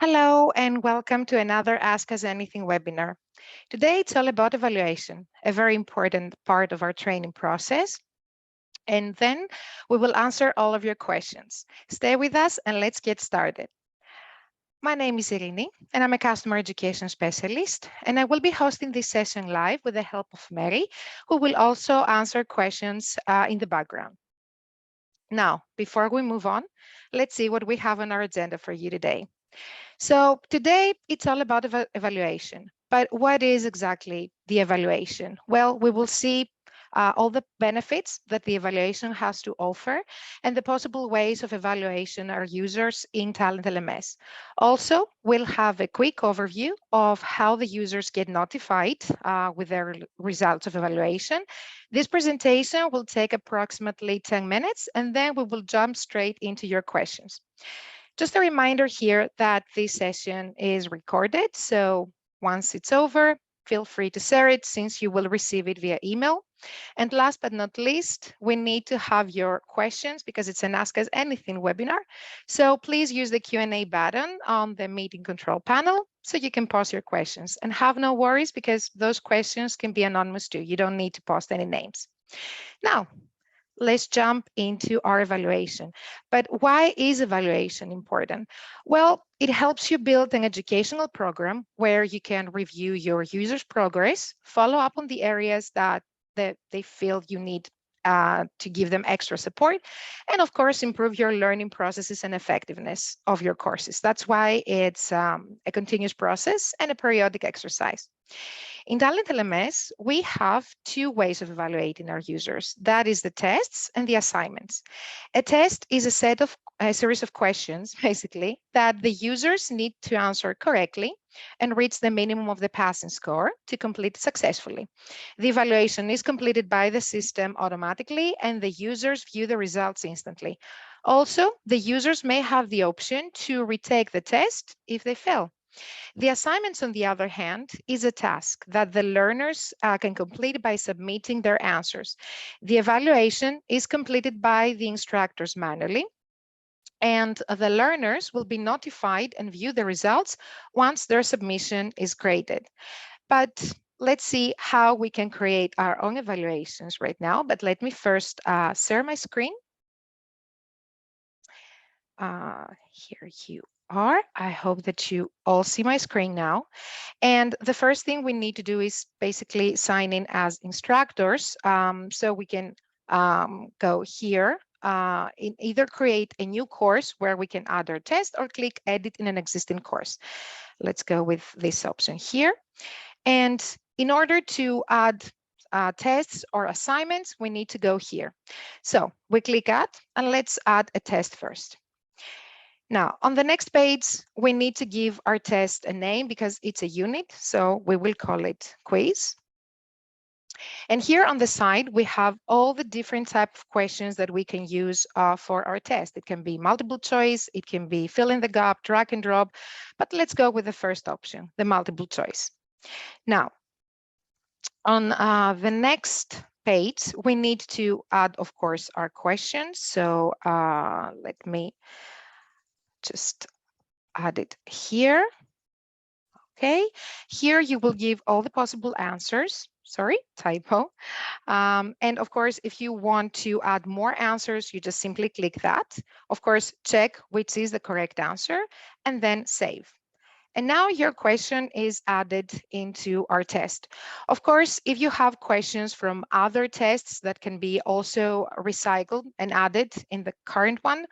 Hello and welcome to another Ask Us Anything webinar. Today it's all about evaluation, a very important part of our training process. And then we will answer all of your questions. Stay with us and let's get started. My name is Irini and I'm a customer education specialist, and I will be hosting this session live with the help of Mary, who will also answer questions in the background. Now, before we move on, let's see what we have on our agenda for you today. So today it's all about evaluation, but what is exactly the evaluation? Well, we will see all the benefits that the evaluation has to offer and the possible ways of evaluation our users in TalentLMS. Also, we'll have a quick overview of how the users get notified with their results of evaluation. This presentation will take approximately 10 minutes, and then we will jump straight into your questions. Just a reminder here that this session is recorded, so once it's over, feel free to share it since you will receive it via email. And last but not least, we need to have your questions because it's an Ask Us Anything webinar. So please use the Q&A button on the meeting control panel so you can post your questions. And have no worries because those questions can be anonymous too. You don't need to post any names. Now, let's jump into our evaluation. But why is evaluation important? Well, it helps you build an educational program where you can review your users' progress, follow up on the areas that they feel you need to give them extra support, and of course, improve your learning processes and effectiveness of your courses. That's why it's a continuous process and a periodic exercise. In TalentLMS, we have two ways of evaluating our users. That is the tests and the assignments. A test is a series of questions, basically, that the users need to answer correctly and reach the minimum of the passing score to complete successfully. The evaluation is completed by the system automatically, and the users view the results instantly. Also, the users may have the option to retake the test if they fail. The assignments, on the other hand, is a task that the learners can complete by submitting their answers. The evaluation is completed by the instructors manually, and the learners will be notified and view the results once their submission is graded. But let's see how we can create our own evaluations right now. But let me first share my screen. Here you are. I hope that you all see my screen now. And the first thing we need to do is basically sign in as instructors. So we can go here in either create a new course where we can add our test or click edit in an existing course. Let's go with this option here. And in order to add tests or assignments, we need to go here. So we click add and let's add a test first. Now, on the next page, we need to give our test a name because it's a unit, so we will call it quiz. And here on the side, we have all the different types of questions that we can use for our test. It can be multiple choice, it can be fill in the gap, drag and drop, but let's go with the first option, the multiple choice. Now, on the next page, we need to add, of course, our questions. So let me just add it here. Okay, here you will give all the possible answers. Sorry, typo. And of course, if you want to add more answers, you just simply click that. Of course, check which is the correct answer and then save. And now your question is added into our test. Of course, if you have questions from other tests that can be also recycled and added in the current one,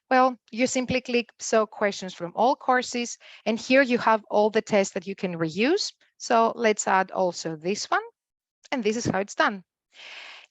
well, you simply click show questions from all courses, and here you have all the tests that you can reuse. So let's add also this one, and this is how it's done.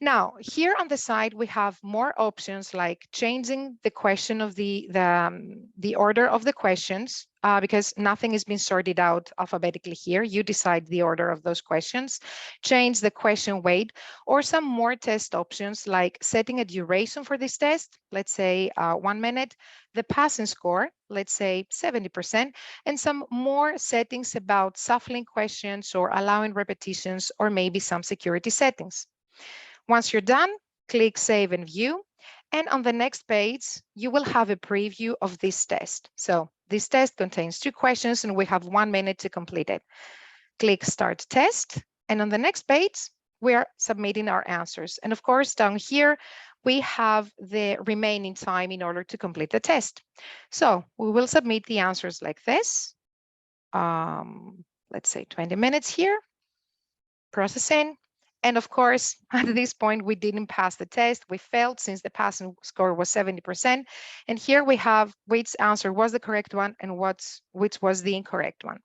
Now, here on the side, we have more options like changing the question of the order of the questions because nothing has been sorted out alphabetically here. You decide the order of those questions, change the question weight, or some more test options like setting a duration for this test, let's say 1 minute, the passing score, let's say 70%, and some more settings about shuffling questions or allowing repetitions or maybe some security settings. Once you're done, click Save and View. And on the next page, you will have a preview of this test. So This test contains 2 questions and we have 1 minute to complete it. Click Start Test. And on the next page, we are submitting our answers. And of course, down here, we have the remaining time in order to complete the test. So we will submit the answers like this. Let's say 20 minutes here, processing. And of course, at this point, we didn't pass the test. We failed since the passing score was 70%. And here we have which answer was the correct one and which was the incorrect one.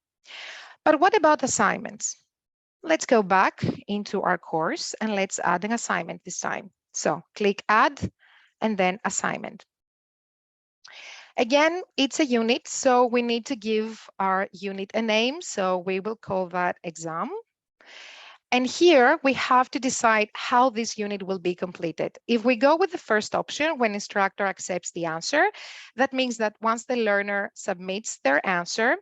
But what about assignments? Let's go back into our course and let's add an assignment this time. So click Add and then Assignment. Again, it's a unit, so we need to give our unit a name. So we will call that Exam. And here we have to decide how this unit will be completed. If we go with the first option, when instructor accepts the answer, that means that once the learner submits their answer,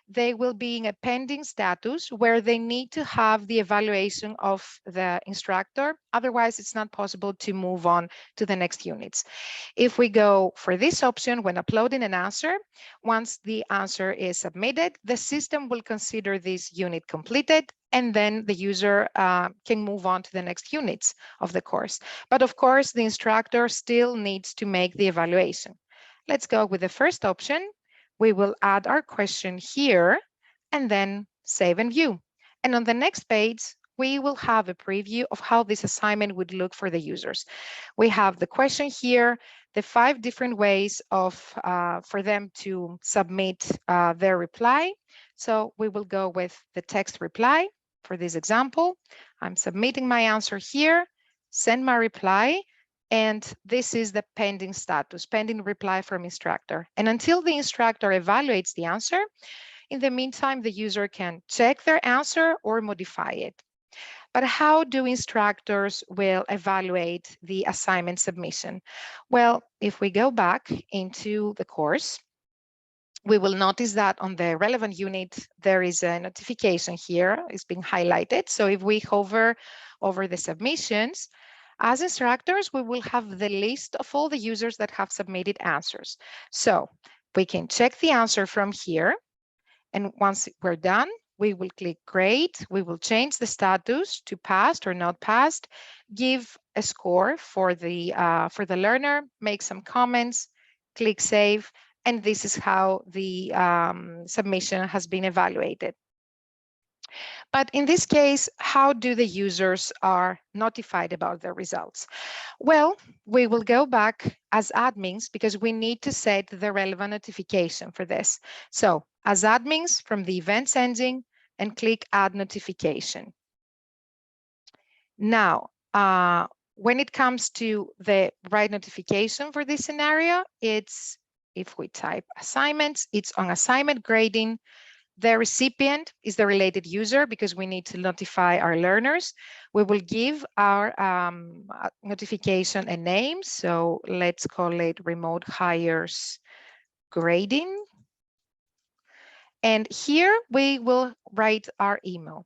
they will be in a pending status where they need to have the evaluation of the instructor. Otherwise, it's not possible to move on to the next units. If we go for this option, when uploading an answer, once the answer is submitted, the system will consider this unit completed, and then the user can move on to the next units of the course. But of course, the instructor still needs to make the evaluation. Let's go with the first option. We will add our question here and then save and view. And on the next page, we will have a preview of how this assignment would look for the users. We have the question here, the 5 different ways of for them to submit their reply. So we will go with the text reply. For this example, I'm submitting my answer here, send my reply, and this is the pending status, pending reply from instructor. And until the instructor evaluates the answer, in the meantime, the user can check their answer or modify it. But how do instructors will evaluate the assignment submission? Well, if we go back into the course, we will notice that on the relevant unit, there is a notification here. It's being highlighted. So if we hover over the submissions, as instructors, we will have the list of all the users that have submitted answers. So we can check the answer from here. And once we're done, we will click Grade. We will change the status to passed or not passed, give a score for the learner, make some comments, click Save. And this is how the submission has been evaluated. But in this case, how do the users are notified about their results? Well, we will go back as admins because we need to set the relevant notification for this. So as admins from the events engine and click Add Notification. Now, when it comes to the right notification for this scenario, it's if we type assignments, it's on assignment grading. The recipient is the related user because we need to notify our learners. We will give our notification a name. So let's call it Remote Hires Grading. And here we will write our email.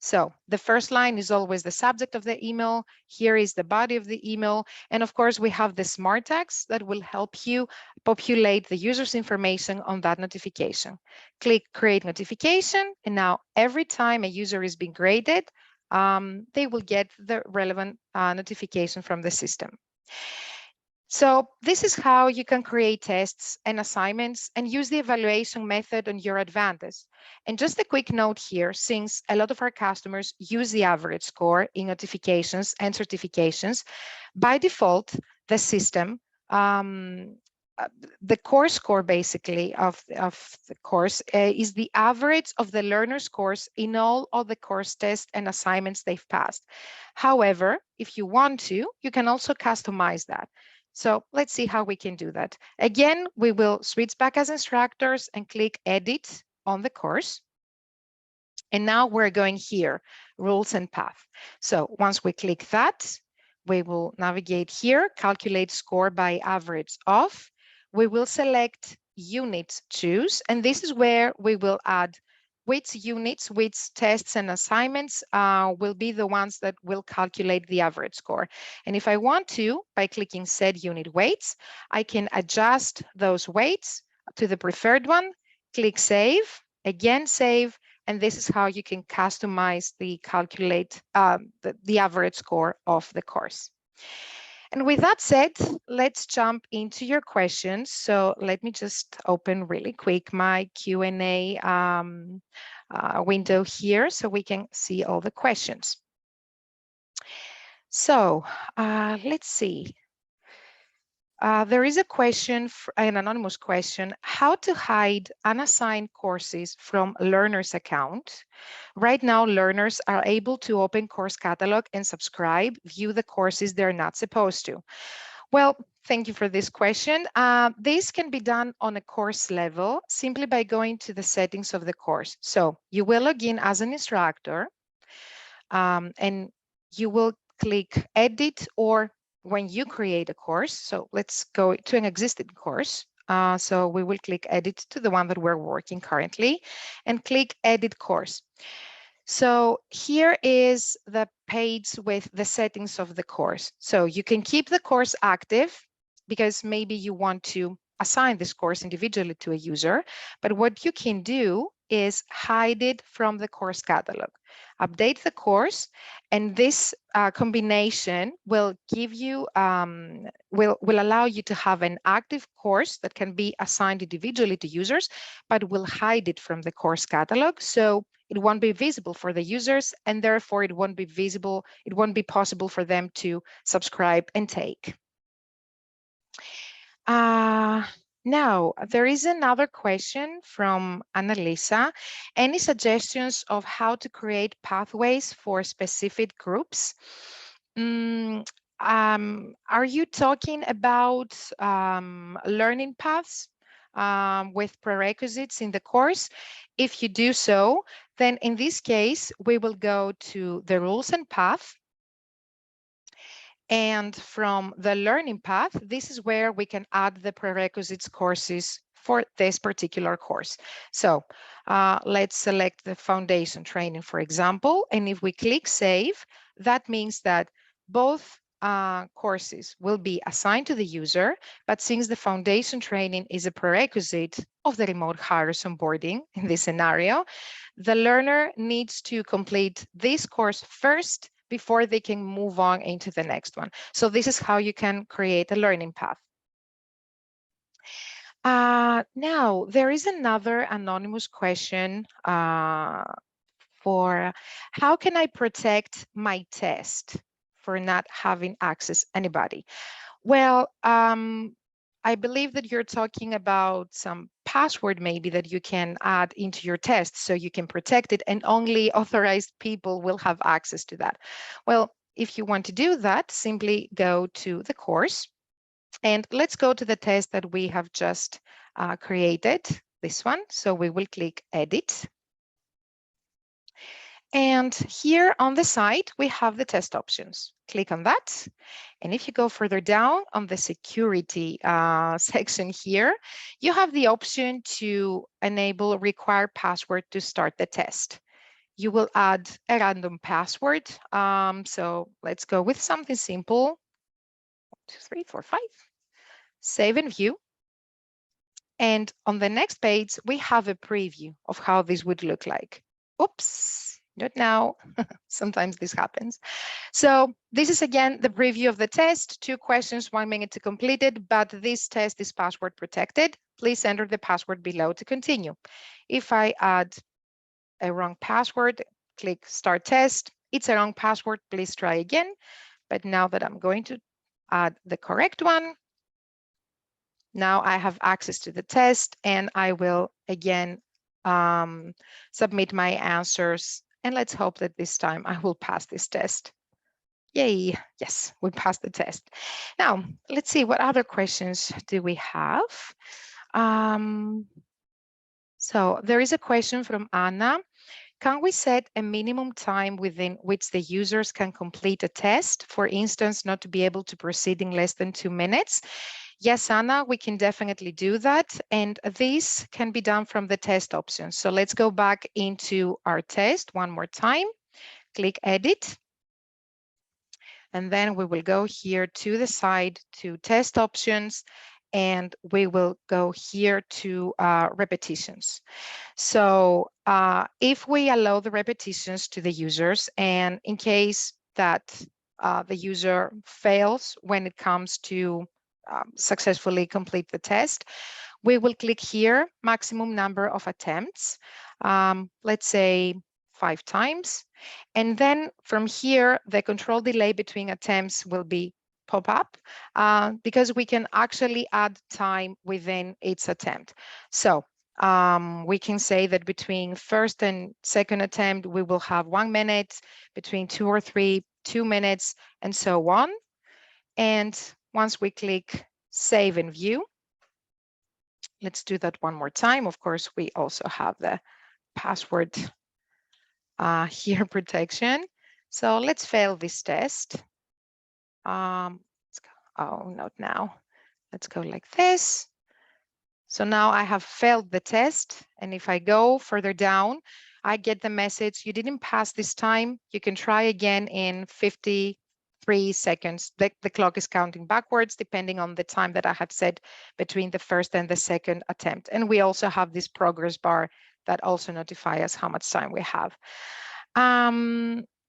So the first line is always the subject of the email. Here is the body of the email. And of course, we have the smart tags that will help you populate the user's information on that notification. Click Create Notification. And now every time a user is being graded, they will get the relevant notification from the system. So this is how you can create tests and assignments and use the evaluation method on your advantage. And just a quick note here, since a lot of our customers use the average score in notifications and certifications, by default, the system, the course score basically of the course is the average of the learner scores in all of the course tests and assignments they've passed. However, if you want to, you can also customize that. So let's see how we can do that. Again, we will switch back as instructors and click Edit on the course. And now we're going here, Rules and Path. So once we click that, we will navigate here, Calculate Score by Average of. We will select Units Choose, and this is where we will add which units, which tests and assignments will be the ones that will calculate the average score. And if I want to, by clicking Set Unit Weights, I can adjust those weights to the preferred one, click save, again save, and this is how you can customize the calculate the average score of the course. And with that said, let's jump into your questions. So let me just open really quick my Q&A window here so we can see all the questions. So let's see. There is a question, an anonymous question, how to hide unassigned courses from learner's account. Right now, learners are able to open course catalog and subscribe, view the courses they're not supposed to. Well, thank you for this question. This can be done on a course level simply by going to the settings of the course. So you will log in as an instructor and you will click edit, or when you create a course. So let's go to an existing course. So we will click edit to the one that we're working currently and click edit course. So here is the page with the settings of the course. So you can keep the course active because maybe you want to assign this course individually to a user, but what you can do is hide it from the course catalog. Update the course, and this combination will give you will allow you to have an active course that can be assigned individually to users, but will hide it from the course catalog. So it won't be visible for the users, and therefore it won't be visible. It won't be possible for them to subscribe and take. Now, there is another question from Annalisa. Any suggestions of how to create pathways for specific groups? Are you talking about learning paths with prerequisites in the course? If you do so, then in this case, we will go to the rules and path. And from the learning path, this is where we can add the prerequisites courses for this particular course. So let's select the foundation training, for example. And if we click save, that means that both courses will be assigned to the user, but since the foundation training is a prerequisite of the remote hires onboarding in this scenario, the learner needs to complete this course first before they can move on into the next one. So this is how you can create a learning path. Now, there is another anonymous question for how can I protect my test for not having access anybody? Well, I believe that you're talking about some password maybe that you can add into your test so you can protect it and only authorized people will have access to that. Well, if you want to do that, simply go to the course and let's go to the test that we have just created, this one. So we will click edit. And here on the side, we have the test options. Click on that. And if you go further down on the security section here, you have the option to enable require password to start the test. You will add a random password. So let's go with something simple. 1, 2, 3, 4, 5. Save and view. And on the next page, we have a preview of how this would look like. Oops. Not now. Sometimes this happens. So this is again the preview of the test. 2 questions, 1 minute to complete it, but this test is password protected. Please enter the password below to continue. If I add a wrong password, click start test. It's a wrong password. Please try again. But now that I'm going to add the correct one, now I have access to the test and I will again submit my answers. And let's hope that this time I will pass this test. Yay, yes, we passed the test. Now, let's see, what other questions do we have? So there is a question from Anna. Can we set a minimum time within which the users can complete a test? For instance, not to be able to proceed in less than 2 minutes? Yes, Anna, we can definitely do that. And this can be done from the test options. So let's go back into our test one more time. Click edit. And then we will go here to the side to test options. and we will go here to repetitions. So if we allow the repetitions to the users, and in case that the user fails when it comes to successfully complete the test, we will click here, maximum number of attempts, let's say 5 times. And then from here, the control delay between attempts will be pop up because we can actually add time within each attempt. So we can say that between first and second attempt, we will have 1 minute, between 2 or 3, 2 minutes, and so on. And once we click save and view, let's do that one more time. Of course, we also have the password here protection. So let's fail this test. Let's go. Oh, not now. Let's go like this. So now I have failed the test. And if I go further down, I get the message, you didn't pass this time. You can try again in 53 seconds. The clock is counting backwards depending on the time that I had set between the first and the second attempt. And we also have this progress bar that also notifies us how much time we have.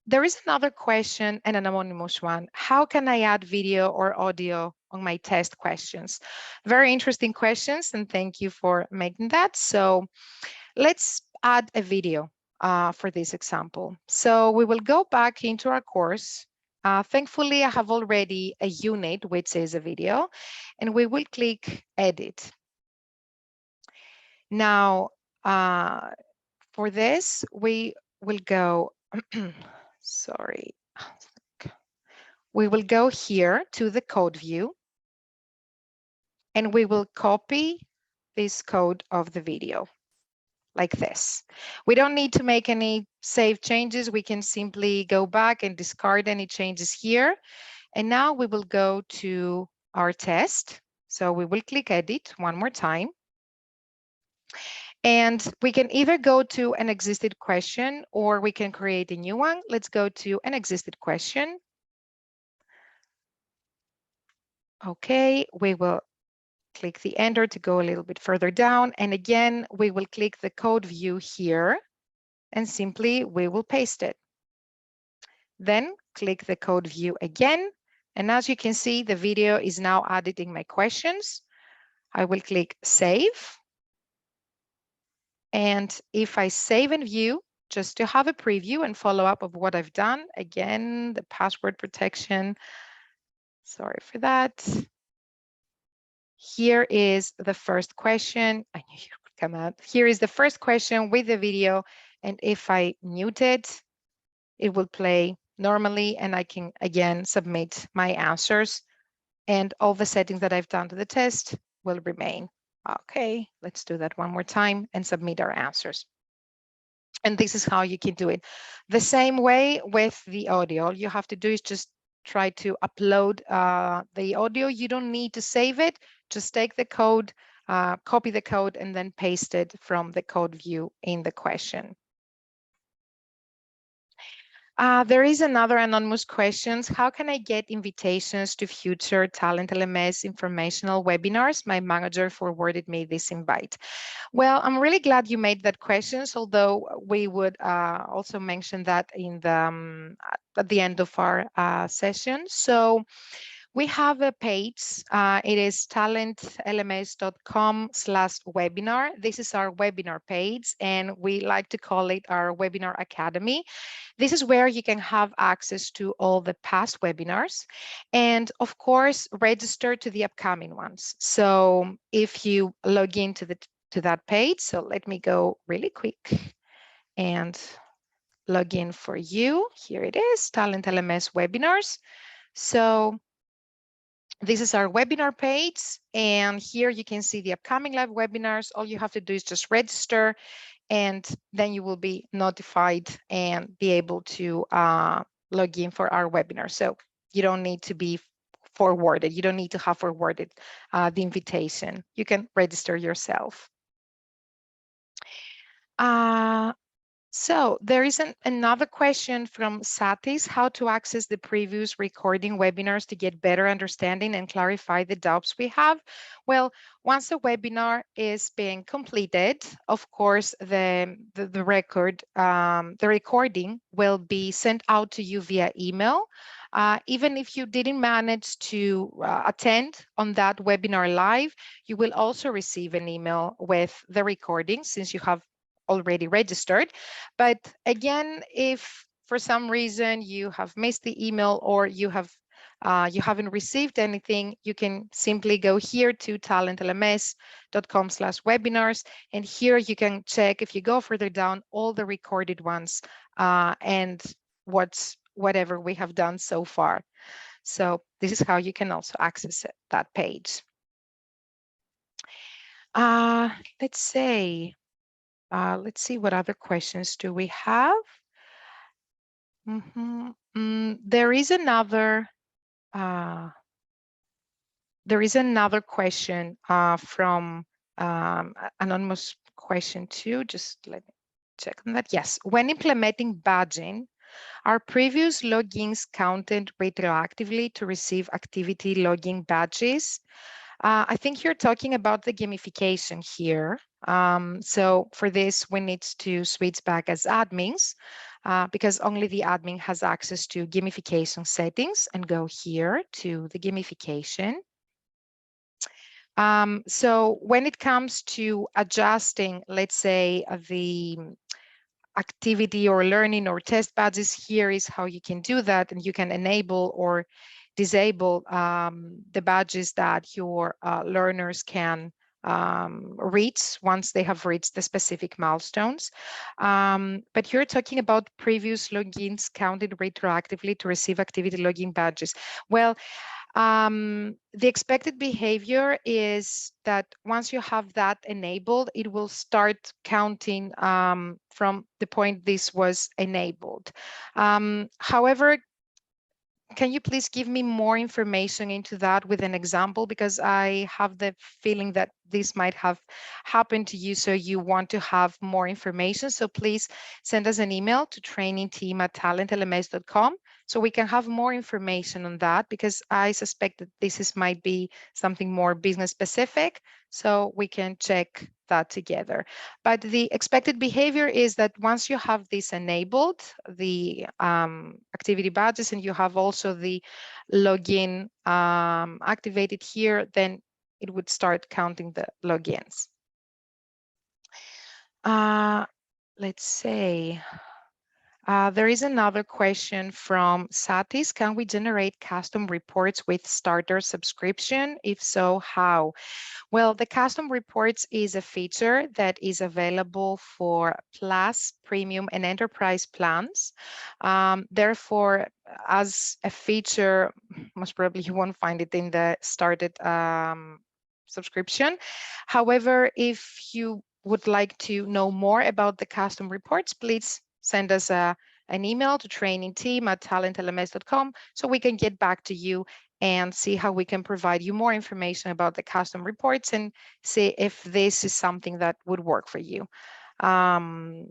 There is another question, and an anonymous one. How can I add video or audio on my test questions? Very interesting questions, and thank you for making that. So let's add a video for this example. So we will go back into our course. Thankfully, I have already a unit, which is a video, and we will click edit. Now, for this, we will go, sorry. We will go here to the code view, and we will copy this code of the video like this. We don't need to make any save changes. We can simply go back and discard any changes here. And now we will go to our test. So we will click edit one more time. And we can either go to an existing question or we can create a new one. Let's go to an existing question. Okay, we will click the enter to go a little bit further down. And again, we will click the code view here and simply we will paste it. Then click the code view again. And as you can see, the video is now added in my questions. I will click save. And if I save and view, just to have a preview and follow up of what I've done, again, the password protection, sorry for that. Here is the first question. I knew you would come out. Here is the first question with the video. And if I mute it, it will play normally and I can again submit my answers and all the settings that I've done to the test will remain. Okay, let's do that one more time and submit our answers. And this is how you can do it. The same way with the audio. All you have to do is just try to upload the audio. You don't need to save it. Just take the code, copy the code, and then paste it from the code view in the question. There is another anonymous question. How can I get invitations to future TalentLMS informational webinars? My manager forwarded me this invite. Well, I'm really glad you made that question, although we would also mention that in the at the end of our session. So we have a page. It is talentlms.com/webinar. This is our webinar page, and we like to call it our Webinar Academy. This is where you can have access to all the past webinars and, of course, register to the upcoming ones. So if you log into that page, so let me go really quick and log in for you. Here it is, TalentLMS webinars. So this is our webinar page, and here you can see the upcoming live webinars. All you have to do is just register, and then you will be notified and be able to log in for our webinar. So you don't need to be forwarded. You don't need to have forwarded the invitation. You can register yourself. So there is another question from Satis, how to access the previous recording webinars to get better understanding and clarify the doubts we have. Well, once the webinar is being completed, of course, the recording will be sent out to you via email. Even if you didn't manage to attend on that webinar live, you will also receive an email with the recording since you have already registered. But again, if for some reason you have missed the email or you haven't received anything, you can simply go here to talentlms.com/webinars, and here you can check, if you go further down, all the recorded ones and whatever we have done so far. So this is how you can also access that page. Let's see what other questions do we have. There is another question from anonymous question too. Just let me check on that. Yes, when implementing badging, are previous logins counted retroactively to receive activity logging badges? I think you're talking about the gamification here. So for this, we need to switch back as admins because only the admin has access to gamification settings, and go here to the gamification. So when it comes to adjusting, let's say, the activity or learning or test badges, here is how you can do that, and you can enable or disable the badges that your learners can reach once they have reached the specific milestones. But you're talking about previous logins counted retroactively to receive activity login badges. Well, the expected behavior is that once you have that enabled, it will start counting from the point this was enabled. However, can you please give me more information into that with an example? Because I have the feeling that this might have happened to you, so you want to have more information. So please send us an email to trainingteam@talentlms.com so we can have more information on that, because I suspect that might be something more business specific, so we can check that together. But the expected behavior is that once you have this enabled, the activity badges, and you have also the login activated here, then it would start counting the logins. Let's say there is another question from Satis. Can we generate custom reports with starter subscription? If so, how? Well, the custom reports is a feature that is available for Plus, Premium, and Enterprise plans. Therefore, as a feature, most probably you won't find it in the started subscription. However, if you would like to know more about the custom reports, please send us an email to trainingteam@talentlms.com so we can get back to you and see how we can provide you more information about the custom reports and see if this is something that would work for you. But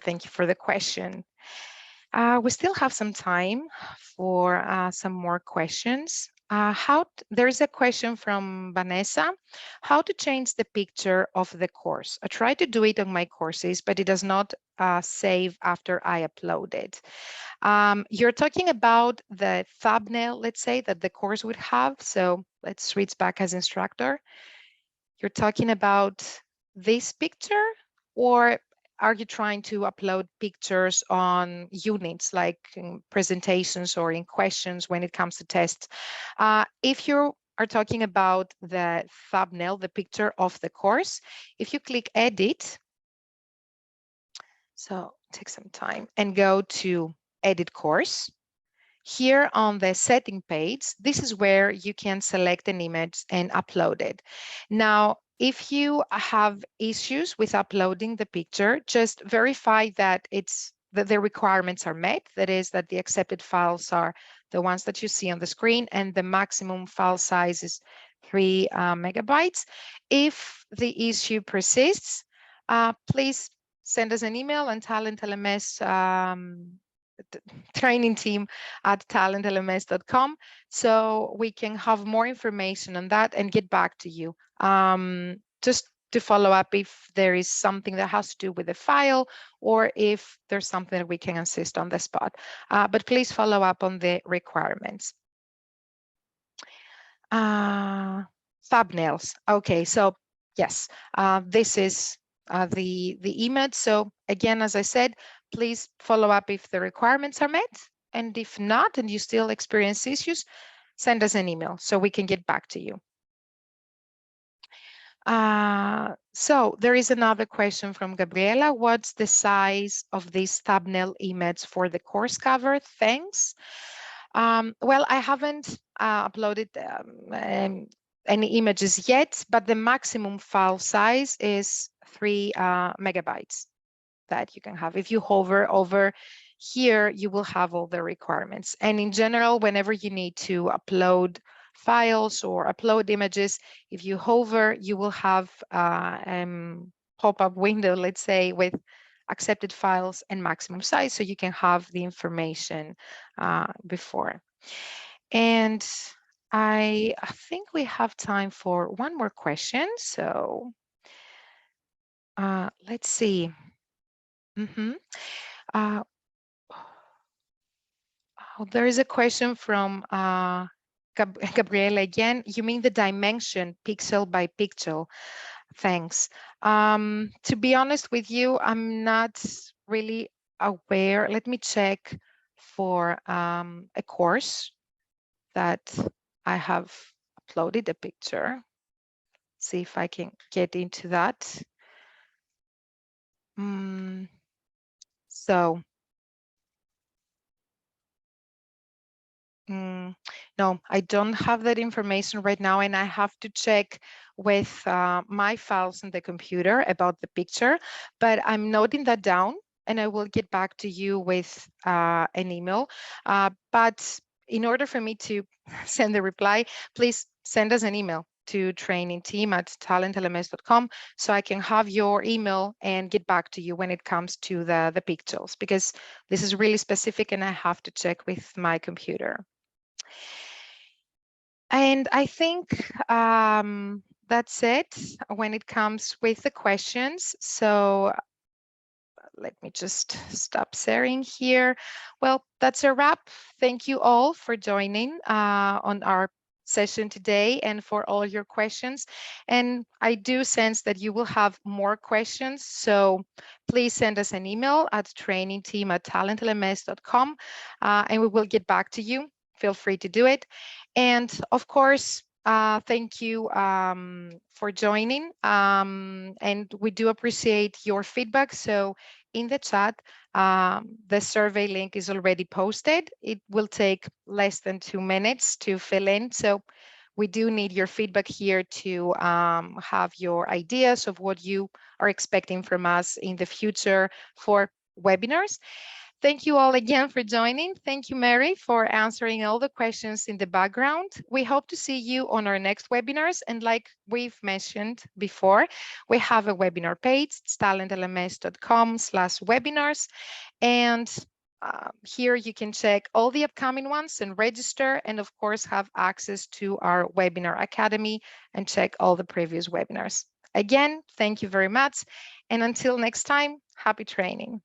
thank you for the question. We still have some time for some more questions. There's a question from Vanessa, how to change the picture of the course. I try to do it on my courses, but it does not save after I upload it. You're talking about the thumbnail, let's say, that the course would have. So let's switch back as instructor. You're talking about this picture, or are you trying to upload pictures on units like in presentations or in questions when it comes to tests? If you are talking about the thumbnail, the picture of the course, if you click edit, so take some time and go to edit course. Here on the setting page, this is where you can select an image and upload it. Now, if you have issues with uploading the picture, just verify that the requirements are met. That is, that the accepted files are the ones that you see on the screen, and the maximum file size is 3 megabytes. If the issue persists, please send us an email on TalentLMS training team at talentlms.com so we can have more information on that and get back to you. Just to follow up if there is something that has to do with the file or if there's something that we can assist on the spot. But please follow up on the requirements. Thumbnails. Okay, so yes, this is the image. So again, as I said, please follow up if the requirements are met. And if not, and you still experience issues, send us an email so we can get back to you. So there is another question from Gabriela. What's the size of this thumbnail image for the course cover? Thanks. Well, I haven't uploaded any images yet, but the maximum file size is 3 megabytes that you can have. If you hover over here, you will have all the requirements. And in general, whenever you need to upload files or upload images, if you hover, you will have a pop-up window, let's say, with accepted files and maximum size, so you can have the information before. And I think we have time for one more question. So let's see. There is a question from Gabriela again. You mean the dimension pixel by pixel? Thanks. To be honest with you, I'm not really aware. Let me check for a course that I have uploaded a picture. See if I can get into that. No, I don't have that information right now, and I have to check with my files on the computer about the picture, but I'm noting that down and I will get back to you with an email. But in order for me to send the reply, please send us an email to trainingteam@talentlms.com so I can have your email and get back to you when it comes to the pixels, because this is really specific and I have to check with my computer. And I think that's it when it comes with the questions. So let me just stop sharing here. Well, that's a wrap. Thank you all for joining on our session today and for all your questions. And I do sense that you will have more questions. So please send us an email at trainingteam@talentlms.com and we will get back to you. Feel free to do it. And of course, thank you for joining. And we do appreciate your feedback. So in the chat, the survey link is already posted. It will take less than 2 minutes to fill in. So we do need your feedback here to have your ideas of what you are expecting from us in the future for webinars. Thank you all again for joining. Thank you, Mary, for answering all the questions in the background. We hope to see you on our next webinars. And like we've mentioned before, we have a webinar page, talentlms.com/webinars. And here you can check all the upcoming ones and register, and of course have access to our webinar academy and check all the previous webinars. Again, thank you very much. And until next time, happy training.